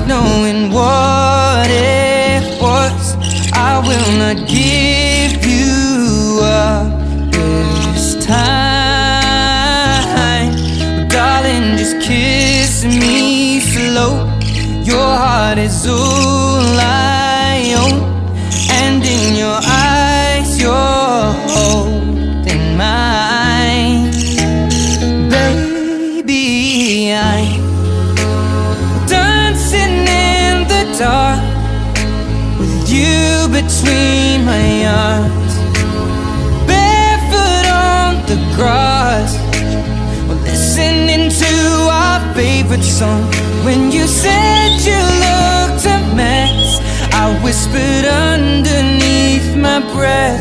knowing what it was. I will not give you up this time, but darling, just kiss me slow. Your heart is all I own, and in your eyes you're holding mine. Baby, I'm dancing in the dark with you between my arms, barefoot on the grass, we're listening to our favorite song. When you said you looked a mess, I whispered underneath my breath,